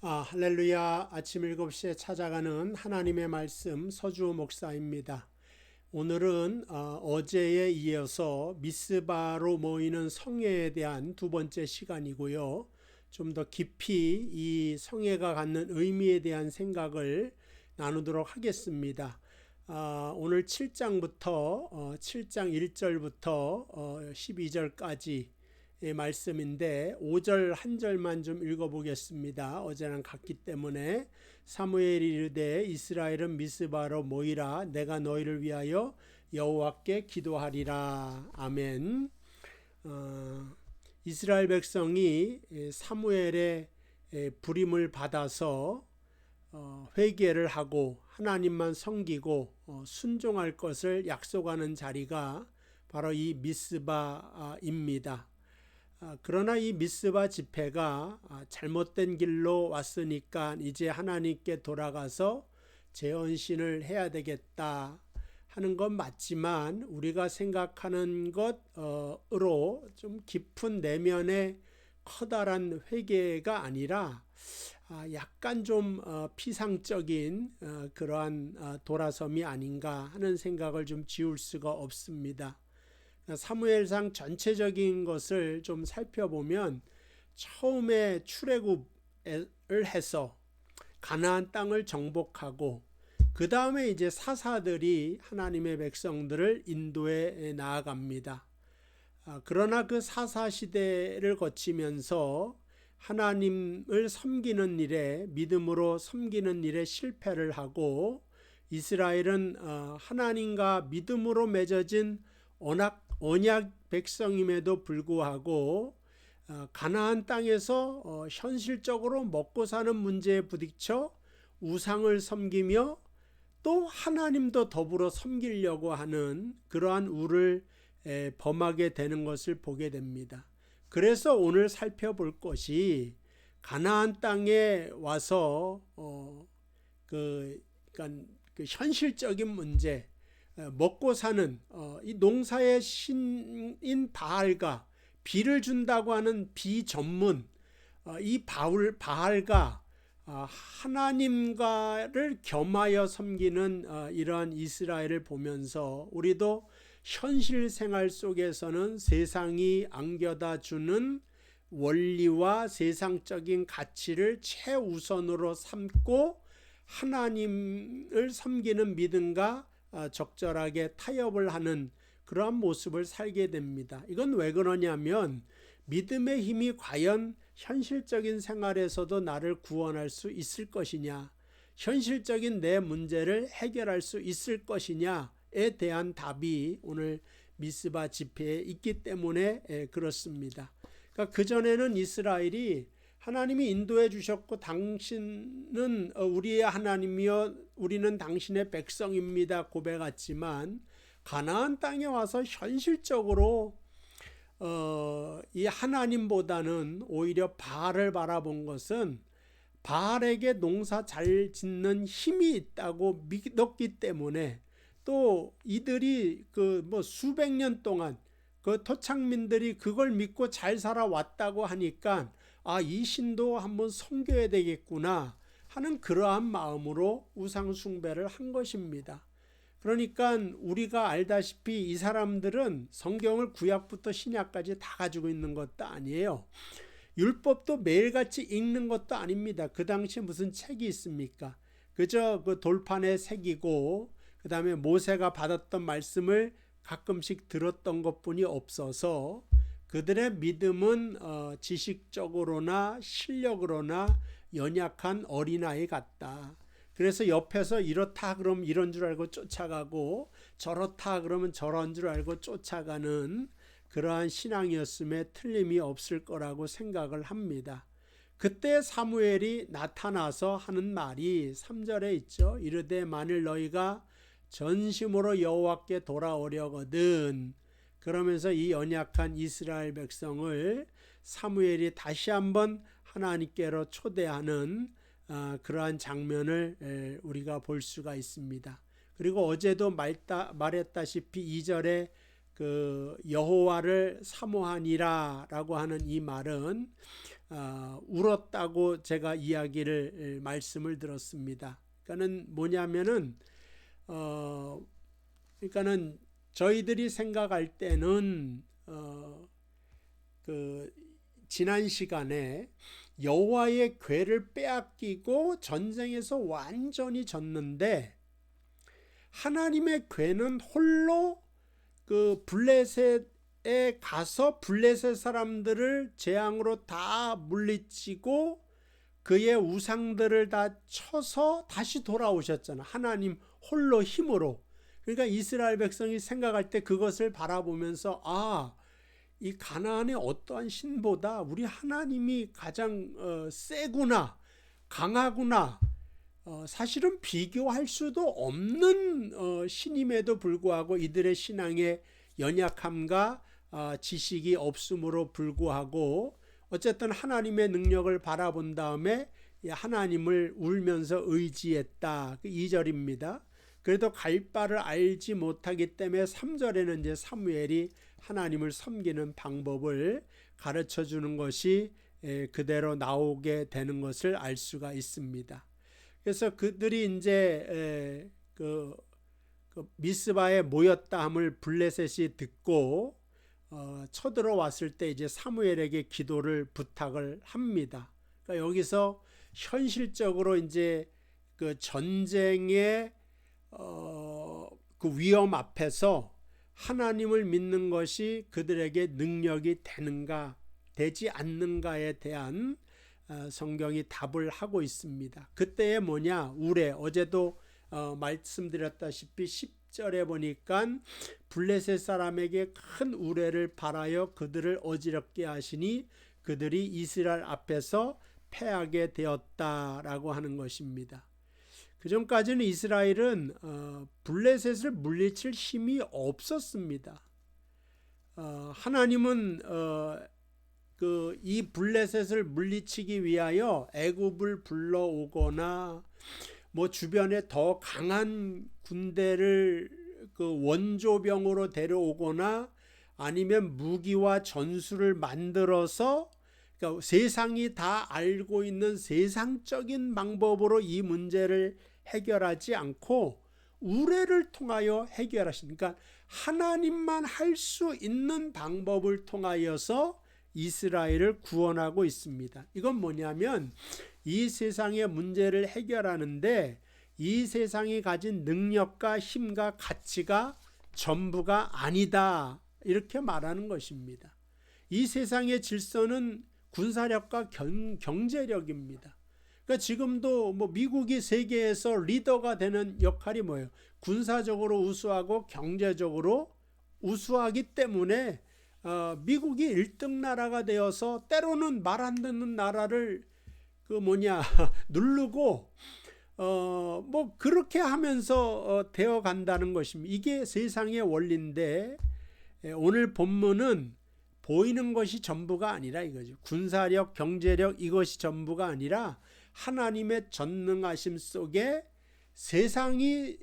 할렐루야. 아침 7시에 찾아가는 하나님의 말씀 서주 목사입니다. 오늘은 어제에 이어서 미스바로 모이는 성회에 대한 두 번째 시간이고요. 좀 더 깊이 이 성회가 갖는 의미에 대한 생각을 나누도록 하겠습니다. 오늘 7장부터 7장 1절부터 12절까지 말씀인데 5절 한 절만 좀 읽어보겠습니다. 어제랑 같기 때문에 사무엘이 이르되 이스라엘은 미스바로 모이라 내가 너희를 위하여 여호와께 기도하리라. 아멘. 이스라엘 백성이 사무엘의 부림을 받아서 회개를 하고 하나님만 섬기고 순종할 것을 약속하는 자리가 바로 이 미스바입니다. 그러나 이 미스바 집회가 잘못된 길로 왔으니까 이제 하나님께 돌아가서 재헌신을 해야 되겠다 하는 건 맞지만 우리가 생각하는 것으로 좀 깊은 내면의 커다란 회개가 아니라 약간 좀 피상적인 그러한 돌아섬이 아닌가 하는 생각을 좀 지울 수가 없습니다. 사무엘상 전체적인 것을 좀 살펴보면 처음에 출애굽을 해서 가나안 땅을 정복하고 그 다음에 이제 사사들이 하나님의 백성들을 인도해 나아갑니다. 그러나 그 사사 시대를 거치면서 하나님을 섬기는 일에 믿음으로 섬기는 일에 실패를 하고 이스라엘은 하나님과 믿음으로 맺어진 언약 백성임에도 불구하고 가나안 땅에서 현실적으로 먹고 사는 문제에 부딪혀 우상을 섬기며 또 하나님도 더불어 섬기려고 하는 그러한 우를 범하게 되는 것을 보게 됩니다. 그래서 오늘 살펴볼 것이 가나안 땅에 와서 그러니까 그 현실적인 문제, 먹고 사는 이 농사의 신인 바알과 비를 준다고 하는 비전문 이 바알과 하나님과를 겸하여 섬기는 이러한 이스라엘을 보면서 우리도 현실 생활 속에서는 세상이 안겨다 주는 원리와 세상적인 가치를 최우선으로 삼고 하나님을 섬기는 믿음과 적절하게 타협을 하는 그러한 모습을 살게 됩니다. 이건 왜 그러냐면 믿음의 힘이 과연 현실적인 생활에서도 나를 구원할 수 있을 것이냐, 현실적인 내 문제를 해결할 수 있을 것이냐에 대한 답이 오늘 미스바 집회에 있기 때문에 그렇습니다. 그러니까 그전에는 이스라엘이 하나님이 인도해 주셨고 당신은 우리의 하나님이여 우리는 당신의 백성입니다 고백했지만 가나안 땅에 와서 현실적으로 이 하나님보다는 오히려 바알을 바라본 것은 바알에게 농사 잘 짓는 힘이 있다고 믿었기 때문에 또 이들이 수백 년 동안 그 토착민들이 그걸 믿고 잘 살아왔다고 하니까 이 신도 한번 섬겨야 되겠구나 하는 그러한 마음으로 우상 숭배를 한 것입니다. 그러니까 우리가 알다시피 이 사람들은 성경을 구약부터 신약까지 다 가지고 있는 것도 아니에요. 율법도 매일같이 읽는 것도 아닙니다. 그 당시에 무슨 책이 있습니까? 그저 그 돌판에 새기고 그 다음에 모세가 받았던 말씀을 가끔씩 들었던 것뿐이 없어서 그들의 믿음은 지식적으로나 실력으로나 연약한 어린아이 같다. 그래서 옆에서 이렇다 그러면 이런 줄 알고 쫓아가고 저렇다 그러면 저런 줄 알고 쫓아가는 그러한 신앙이었음에 틀림이 없을 거라고 생각을 합니다. 그때 사무엘이 나타나서 하는 말이 3절에 있죠. 이르되 만일 너희가 전심으로 여호와께 돌아오려거든. 그러면서 이 연약한 이스라엘 백성을 사무엘이 다시 한번 하나님께로 초대하는 그러한 장면을 우리가 볼 수가 있습니다. 그리고 어제도 말했다시피 2절에 그 여호와를 사모하니라라고 하는 이 말은 울었다고 제가 말씀을 들었습니다. 그러니까는 뭐냐면은 그러니까는 저희들이 생각할 때는 그 지난 시간에 여호와의 궤를 빼앗기고 전쟁에서 완전히 졌는데 하나님의 궤는 홀로 그 블레셋에 가서 블레셋 사람들을 재앙으로 다 물리치고 그의 우상들을 다 쳐서 다시 돌아오셨잖아. 하나님 홀로 힘으로. 그러니까 이스라엘 백성이 생각할 때 그것을 바라보면서 이 가나안의 어떠한 신보다 우리 하나님이 가장 세구나, 강하구나. 사실은 비교할 수도 없는 신임에도 불구하고 이들의 신앙의 연약함과 지식이 없음으로 불구하고 어쨌든 하나님의 능력을 바라본 다음에 하나님을 울면서 의지했다. 그 2절입니다. 그래도 갈 바를 알지 못하기 때문에 3절에는 이제 사무엘이 하나님을 섬기는 방법을 가르쳐 주는 것이 그대로 나오게 되는 것을 알 수가 있습니다. 그래서 그들이 이제 그 미스바에 모였다 함을 블레셋이 듣고 쳐들어왔을 때 이제 사무엘에게 기도를 부탁을 합니다. 그러니까 여기서 현실적으로 이제 그 전쟁의 그 위험 앞에서 하나님을 믿는 것이 그들에게 능력이 되는가 되지 않는가에 대한 성경이 답을 하고 있습니다. 그때에 뭐냐? 우레. 어제도 말씀드렸다시피 10절에 보니까 블레셋 사람에게 큰 우레를 발하여 그들을 어지럽게 하시니 그들이 이스라엘 앞에서 패하게 되었다라고 하는 것입니다. 그 전까지는 이스라엘은 블레셋을 물리칠 힘이 없었습니다. 하나님은 이 블레셋을 물리치기 위하여 애굽을 불러오거나 뭐 주변에 더 강한 군대를 그 원조병으로 데려오거나 아니면 무기와 전술을 만들어서 그러니까 세상이 다 알고 있는 세상적인 방법으로 이 문제를 해결하지 않고 우레를 통하여 해결하시니까 그러니까 하나님만 할 수 있는 방법을 통하여서 이스라엘을 구원하고 있습니다. 이건 뭐냐면 이 세상의 문제를 해결하는데 이 세상이 가진 능력과 힘과 가치가 전부가 아니다. 이렇게 말하는 것입니다. 이 세상의 질서는 군사력과 경제력입니다. 그러니까 지금도 뭐 미국이 세계에서 리더가 되는 역할이 뭐예요? 군사적으로 우수하고 경제적으로 우수하기 때문에 미국이 1등 나라가 되어서 때로는 말 안 듣는 나라를 누르고 뭐 그렇게 하면서 되어 간다는 것입니다. 이게 세상의 원리인데 오늘 본문은 보이는 것이 전부가 아니라 이거죠. 군사력, 경제력 이것이 전부가 아니라 하나님의 전능하심 속에 세상이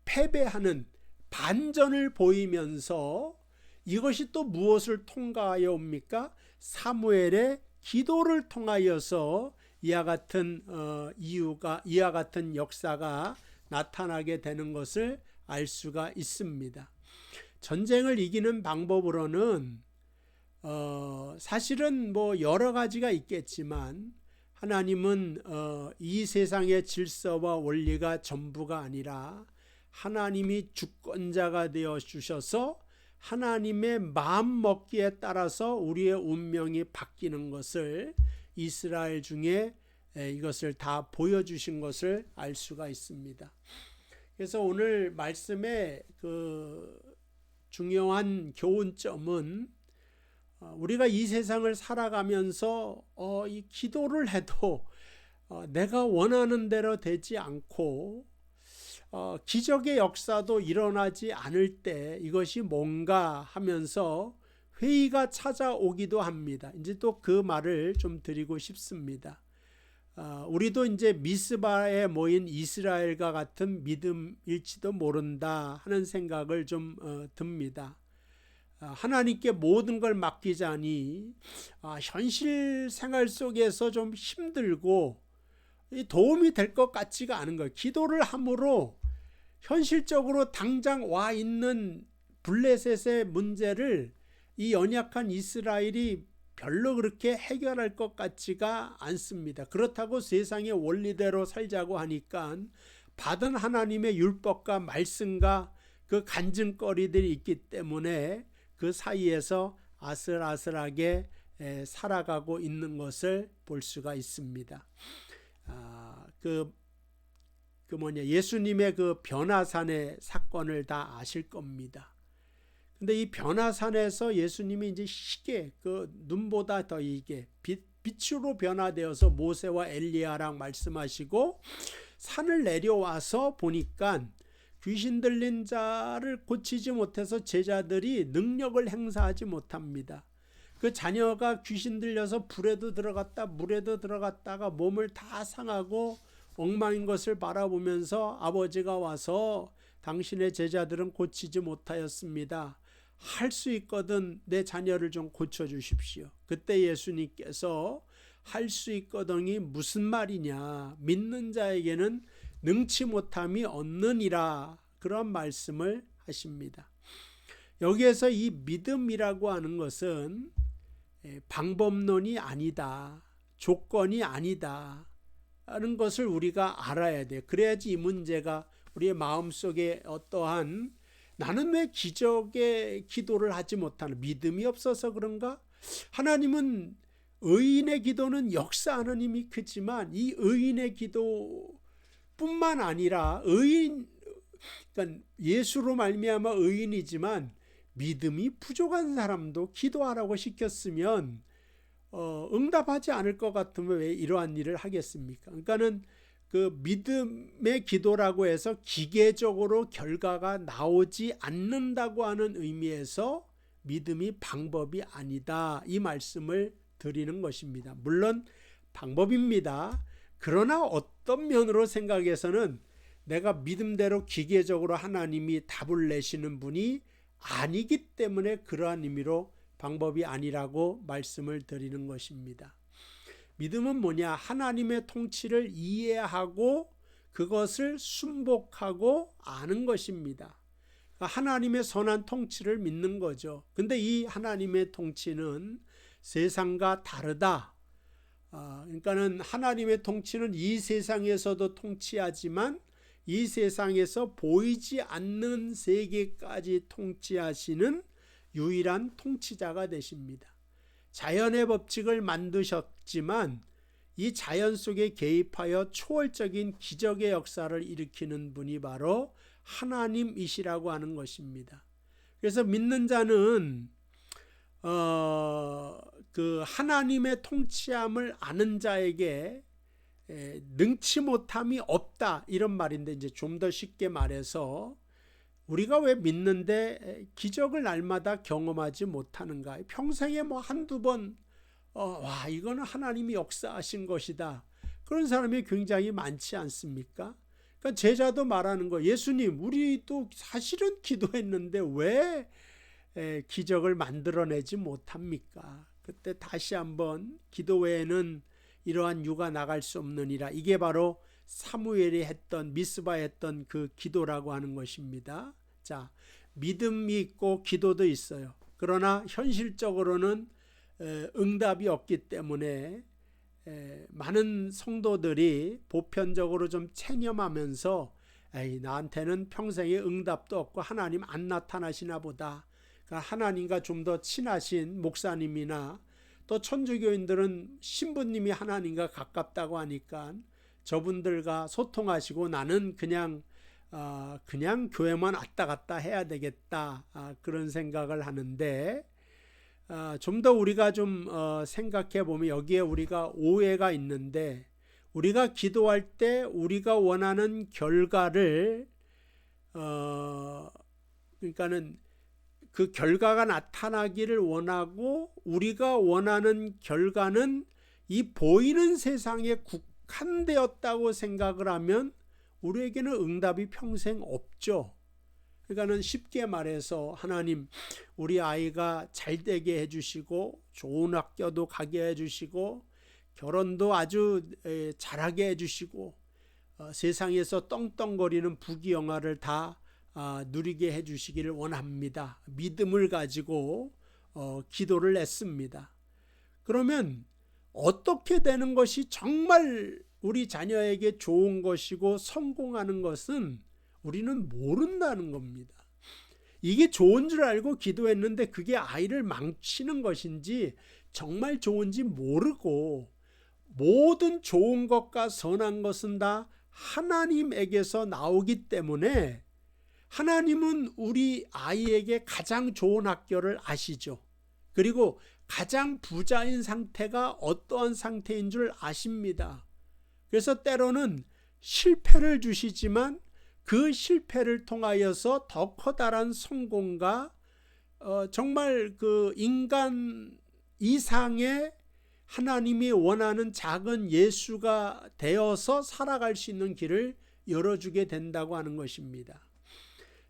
패배하는 반전을 보이면서 이것이 또 무엇을 통과하여 옵니까? 사무엘의 기도를 통하여서 이와 같은 이와 같은 역사가 나타나게 되는 것을 알 수가 있습니다. 전쟁을 이기는 방법으로는 사실은 뭐 여러 가지가 있겠지만 하나님은 이 세상의 질서와 원리가 전부가 아니라 하나님이 주권자가 되어 주셔서 하나님의 마음 먹기에 따라서 우리의 운명이 바뀌는 것을 이스라엘 중에 이것을 다 보여주신 것을 알 수가 있습니다. 그래서 오늘 말씀의 그 중요한 교훈점은 우리가 이 세상을 살아가면서 이 기도를 해도 내가 원하는 대로 되지 않고 기적의 역사도 일어나지 않을 때 이것이 뭔가 하면서 회의가 찾아오기도 합니다. 이제 또 그 말을 좀 드리고 싶습니다. 우리도 이제 미스바에 모인 이스라엘과 같은 믿음일지도 모른다 하는 생각을 좀 듭니다. 하나님께 모든 걸 맡기자니 현실 생활 속에서 좀 힘들고 도움이 될 것 같지가 않은 거예요. 기도를 함으로 현실적으로 당장 와 있는 블레셋의 문제를 이 연약한 이스라엘이 별로 그렇게 해결할 것 같지가 않습니다. 그렇다고 세상의 원리대로 살자고 하니까 받은 하나님의 율법과 말씀과 그 간증거리들이 있기 때문에 그 사이에서 아슬아슬하게 살아가고 있는 것을 볼 수가 있습니다. 예수님의 그 변화산의 사건을 다 아실 겁니다. 근데 이 변화산에서 예수님이 이제 희게 그 눈보다 더 이게 빛으로 변화되어서 모세와 엘리야랑 말씀하시고 산을 내려와서 보니까 귀신 들린 자를 고치지 못해서 제자들이 능력을 행사하지 못합니다. 그 자녀가 귀신 들려서 불에도 들어갔다 물에도 들어갔다가 몸을 다 상하고 엉망인 것을 바라보면서 아버지가 와서 당신의 제자들은 고치지 못하였습니다. 할 수 있거든 내 자녀를 좀 고쳐주십시오. 그때 예수님께서 할 수 있거든이 무슨 말이냐, 믿는 자에게는 능치 못함이 없느니라, 그런 말씀을 하십니다. 여기에서 이 믿음이라고 하는 것은 방법론이 아니다, 조건이 아니다 하는 것을 우리가 알아야 돼요. 그래야지 이 문제가 우리의 마음속에 어떠한 나는 왜 기적의 기도를 하지 못하는, 믿음이 없어서 그런가? 하나님은 의인의 기도는 역사하는 힘이 크지만 이 의인의 기도뿐만 아니라 그러니까 예수로 말미암아 의인이지만 믿음이 부족한 사람도 기도하라고 시켰으면 응답하지 않을 것 같으면 왜 이러한 일을 하겠습니까? 그러니까는 그 믿음의 기도라고 해서 기계적으로 결과가 나오지 않는다고 하는 의미에서 믿음이 방법이 아니다, 이 말씀을 드리는 것입니다. 물론 방법입니다. 그러나 어떤 면으로 생각해서는 내가 믿음대로 기계적으로 하나님이 답을 내시는 분이 아니기 때문에 그러한 의미로 방법이 아니라고 말씀을 드리는 것입니다. 믿음은 뭐냐? 하나님의 통치를 이해하고 그것을 순복하고 아는 것입니다. 하나님의 선한 통치를 믿는 거죠. 근데 이 하나님의 통치는 세상과 다르다. 그러니까는 하나님의 통치는 이 세상에서도 통치하지만 이 세상에서 보이지 않는 세계까지 통치하시는 유일한 통치자가 되십니다. 자연의 법칙을 만드셨지만 이 자연 속에 개입하여 초월적인 기적의 역사를 일으키는 분이 바로 하나님이시라고 하는 것입니다. 그래서 믿는 자는 그 하나님의 통치함을 아는 자에게 능치 못함이 없다, 이런 말인데, 이제 좀 더 쉽게 말해서 우리가 왜 믿는데 기적을 날마다 경험하지 못하는가? 평생에 뭐 한두 번 와, 이거는 하나님이 역사하신 것이다, 그런 사람이 굉장히 많지 않습니까? 그러니까 제자도 말하는 거, 예수님 우리도 사실은 기도했는데 왜 기적을 만들어내지 못합니까? 그때 다시 한번 기도 외에는 이러한 유가 나갈 수 없느니라, 이게 바로 사무엘이 했던, 미스바에 했던 그 기도라고 하는 것입니다. 자, 믿음이 있고 기도도 있어요. 그러나 현실적으로는 응답이 없기 때문에 많은 성도들이 보편적으로 좀 체념하면서 나한테는 평생에 응답도 없고 하나님 안 나타나시나 보다, 그러니까 하나님과 좀 더 친하신 목사님이나 또 천주교인들은 신부님이 하나님과 가깝다고 하니까 저분들과 소통하시고 나는 그냥 교회만 왔다 갔다 해야 되겠다, 그런 생각을 하는데, 좀 더 우리가 좀 생각해 보면 여기에 우리가 오해가 있는데, 우리가 기도할 때 우리가 원하는 결과를 그러니까는 그 결과가 나타나기를 원하고, 우리가 원하는 결과는 이 보이는 세상에 국한되었다고 생각을 하면 우리에게는 응답이 평생 없죠. 그러니까는 쉽게 말해서 하나님, 우리 아이가 잘 되게 해주시고 좋은 학교도 가게 해주시고 결혼도 아주 잘하게 해주시고 세상에서 떵떵거리는 부귀영화를 다 누리게 해주시기를 원합니다. 믿음을 가지고 기도를 했습니다. 그러면 어떻게 되는 것이 정말 우리 자녀에게 좋은 것이고 성공하는 것은 우리는 모른다는 겁니다. 이게 좋은 줄 알고 기도했는데 그게 아이를 망치는 것인지 정말 좋은지 모르고, 모든 좋은 것과 선한 것은 다 하나님에게서 나오기 때문에 하나님은 우리 아이에게 가장 좋은 학교를 아시죠. 그리고 가장 부자인 상태가 어떠한 상태인 줄 아십니다. 그래서 때로는 실패를 주시지만 그 실패를 통하여서 더 커다란 성공과 정말 그 인간 이상의 하나님이 원하는 작은 예수가 되어서 살아갈 수 있는 길을 열어주게 된다고 하는 것입니다.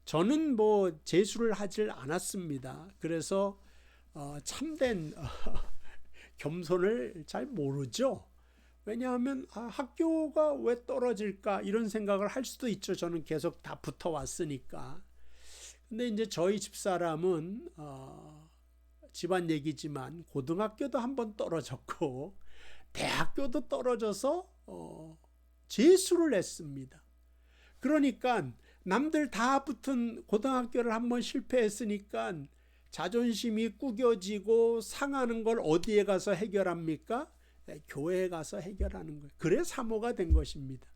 저는 재수를 하질 않았습니다. 그래서 참된 겸손을 잘 모르죠. 왜냐하면 학교가 왜 떨어질까 이런 생각을 할 수도 있죠. 저는 계속 다 붙어왔으니까. 근데 이제 저희 집사람은 집안 얘기지만 고등학교도 한번 떨어졌고 대학교도 떨어져서 재수를 했습니다. 그러니까 남들 다 붙은 고등학교를 한번 실패했으니까 자존심이 꾸겨지고 상하는 걸 어디에 가서 해결합니까? 교회에 가서 해결하는 거예요. 그래 사모가 된 것입니다.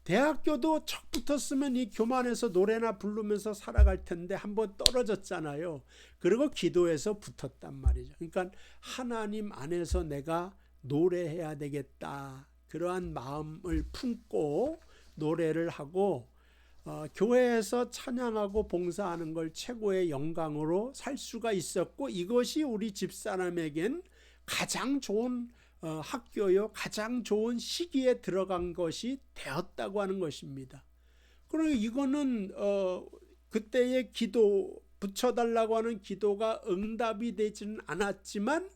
대학교도 척 붙었으면 이 교만해서 노래나 부르면서 살아갈 텐데 한번 떨어졌잖아요. 그리고 기도해서 붙었단 말이죠. 그러니까 하나님 안에서 내가 노래해야 되겠다. 그러한 마음을 품고 노래를 하고 교회에서 찬양하고 봉사하는 걸 최고의 영광으로 살 수가 있었고, 이것이 우리 집사람에겐 가장 좋은 학교요, 가장 좋은 시기에 들어간 것이 되었다고 하는 것입니다. 그러니까 이거는 그때의 기도, 붙여달라고 하는 기도가 응답이 되지는 않았지만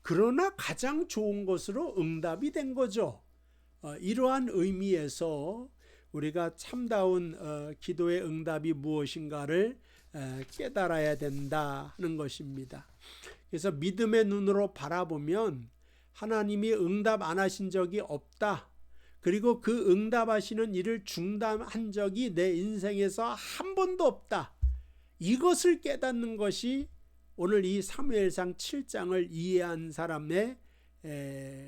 그러나 가장 좋은 것으로 응답이 된 거죠. 이러한 의미에서 우리가 참다운 기도의 응답이 무엇인가를 깨달아야 된다 하는 것입니다. 그래서 믿음의 눈으로 바라보면 하나님이 응답 안 하신 적이 없다. 그리고 그 응답하시는 일을 중단한 적이 내 인생에서 한 번도 없다. 이것을 깨닫는 것이 오늘 이 사무엘상 7장을 이해한 사람의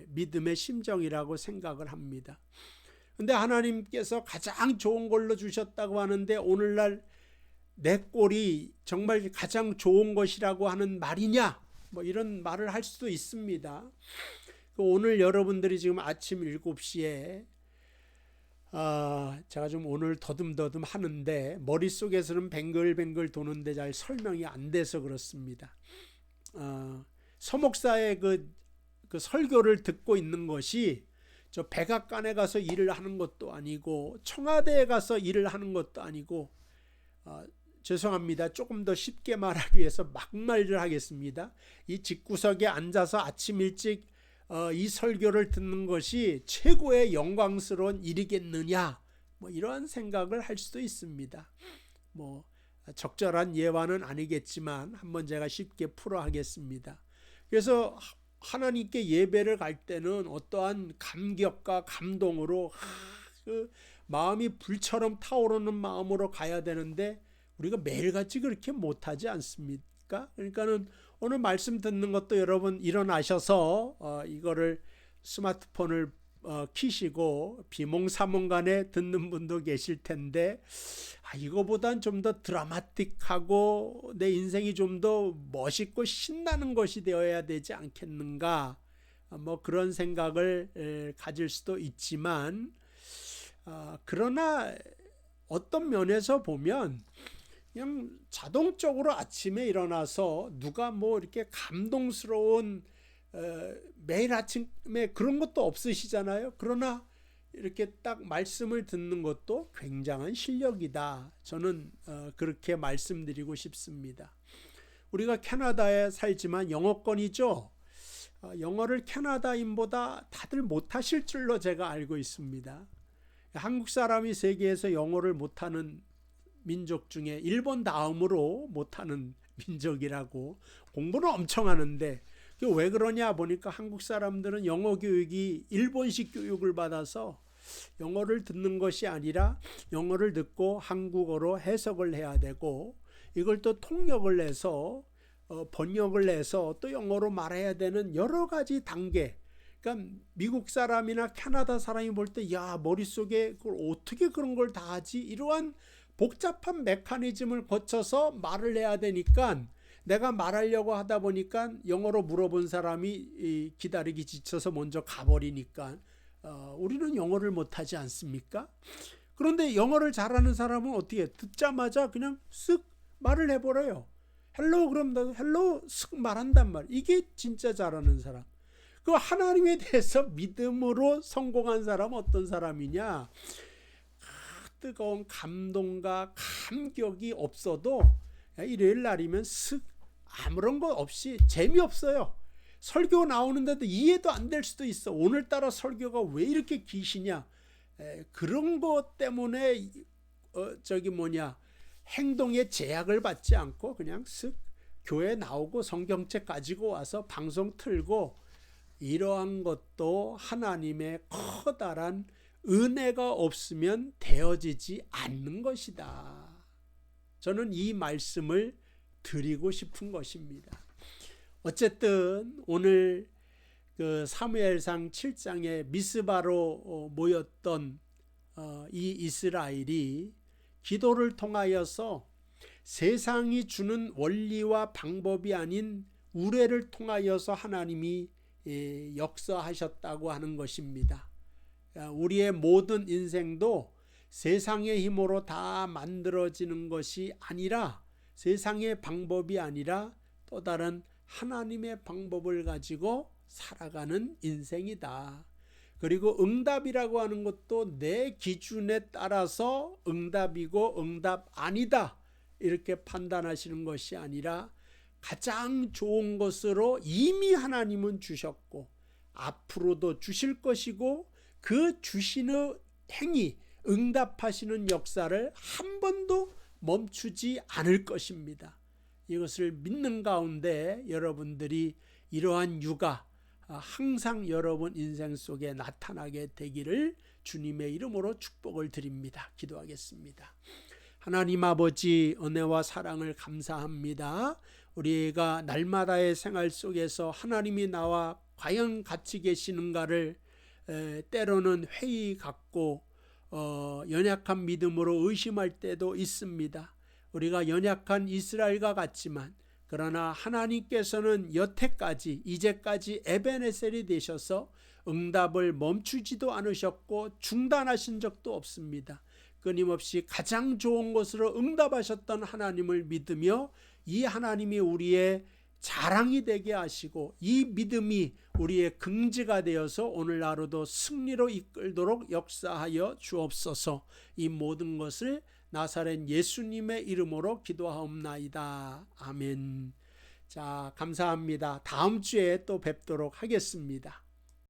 믿음의 심정이라고 생각을 합니다. 근데 하나님께서 가장 좋은 걸로 주셨다고 하는데 오늘날 내 꼴이 정말 가장 좋은 것이라고 하는 말이냐? 이런 말을 할 수도 있습니다. 오늘 여러분들이 지금 아침 7시에 제가 좀 오늘 더듬더듬 하는데 머릿속에서는 뱅글뱅글 도는데 잘 설명이 안 돼서 그렇습니다. 서목사의 그 설교를 듣고 있는 것이 저 백악관에 가서 일을 하는 것도 아니고 청와대에 가서 일을 하는 것도 아니고 죄송합니다. 조금 더 쉽게 말하기 위해서 막말을 하겠습니다. 이 집구석에 앉아서 아침 일찍 이 설교를 듣는 것이 최고의 영광스러운 일이겠느냐, 이런 생각을 할 수도 있습니다. 적절한 예화는 아니겠지만 한번 제가 쉽게 풀어 하겠습니다. 그래서 하나님께 예배를 갈 때는 어떠한 감격과 감동으로 그 마음이 불처럼 타오르는 마음으로 가야 되는데 우리가 매일같이 그렇게 못하지 않습니까? 그러니까는 오늘 말씀 듣는 것도 여러분 일어나셔서 이거를 스마트폰을 키시고 비몽사몽간에 듣는 분도 계실 텐데 이거보단 좀 더 드라마틱하고 내 인생이 좀 더 멋있고 신나는 것이 되어야 되지 않겠는가, 그런 생각을 가질 수도 있지만 그러나 어떤 면에서 보면 그냥 자동적으로 아침에 일어나서 누가 이렇게 감동스러운 매일 아침에 그런 것도 없으시잖아요. 그러나 이렇게 딱 말씀을 듣는 것도 굉장한 실력이다. 저는 그렇게 말씀드리고 싶습니다. 우리가 캐나다에 살지만 영어권이죠. 영어를 캐나다인보다 다들 못하실 줄로 제가 알고 있습니다. 한국 사람이 세계에서 영어를 못하는 민족 중에 일본 다음으로 못하는 민족이라고, 공부는 엄청 하는데 왜 그러냐 보니까 한국 사람들은 영어 교육이 일본식 교육을 받아서 영어를 듣는 것이 아니라 영어를 듣고 한국어로 해석을 해야 되고, 이걸 또 통역을 해서 번역을 해서 또 영어로 말해야 되는 여러 가지 단계. 그러니까 미국 사람이나 캐나다 사람이 볼 때 야, 머릿속에 그걸 어떻게 그런 걸 다 하지? 이러한 복잡한 메커니즘을 거쳐서 말을 해야 되니까, 내가 말하려고 하다 보니까 영어로 물어본 사람이 기다리기 지쳐서 먼저 가버리니까 우리는 영어를 못하지 않습니까? 그런데 영어를 잘하는 사람은 어떻게 듣자마자 그냥 쓱 말을 해버려요. 헬로 그럼 나도 헬로 쓱 말한단 말. 이게 진짜 잘하는 사람. 그 하나님에 대해서 믿음으로 성공한 사람은 어떤 사람이냐? 뜨거운 감동과 감격이 없어도 일요일 날이면 쓱 아무런 것 없이, 재미없어요. 설교 나오는데도 이해도 안 될 수도 있어. 오늘따라 설교가 왜 이렇게 기시냐. 그런 것 때문에 행동에 제약을 받지 않고 그냥 쓱 교회 나오고 성경책 가지고 와서 방송 틀고, 이러한 것도 하나님의 커다란 은혜가 없으면 되어지지 않는 것이다. 저는 이 말씀을 드리고 싶은 것입니다. 어쨌든 오늘 그 사무엘상 7장에 미스바로 모였던 이 이스라엘이 기도를 통하여서 세상이 주는 원리와 방법이 아닌 우레를 통하여서 하나님이 역사하셨다고 하는 것입니다. 우리의 모든 인생도 세상의 힘으로 다 만들어지는 것이 아니라, 세상의 방법이 아니라 또 다른 하나님의 방법을 가지고 살아가는 인생이다. 그리고 응답이라고 하는 것도 내 기준에 따라서 응답이고 응답 아니다 이렇게 판단하시는 것이 아니라, 가장 좋은 것으로 이미 하나님은 주셨고 앞으로도 주실 것이고, 그 주시는 행위, 응답하시는 역사를 한 번도 멈추지 않을 것입니다. 이것을 믿는 가운데 여러분들이 이러한 유가 항상 여러분 인생 속에 나타나게 되기를 주님의 이름으로 축복을 드립니다. 기도하겠습니다. 하나님 아버지, 은혜와 사랑을 감사합니다. 우리가 날마다의 생활 속에서 하나님이 나와 과연 같이 계시는가를 때로는 회의 갖고 연약한 믿음으로 의심할 때도 있습니다. 우리가 연약한 이스라엘과 같지만, 그러나 하나님께서는 여태까지 이제까지 에베네셀이 되셔서 응답을 멈추지도 않으셨고 중단하신 적도 없습니다. 끊임없이 가장 좋은 것으로 응답하셨던 하나님을 믿으며, 이 하나님이 우리의 자랑이 되게 하시고 이 믿음이 우리의 긍지가 되어서 오늘 하루도 승리로 이끌도록 역사하여 주옵소서. 이 모든 것을 나사렛 예수님의 이름으로 기도하옵나이다. 아멘. 자, 감사합니다. 다음 주에 또 뵙도록 하겠습니다.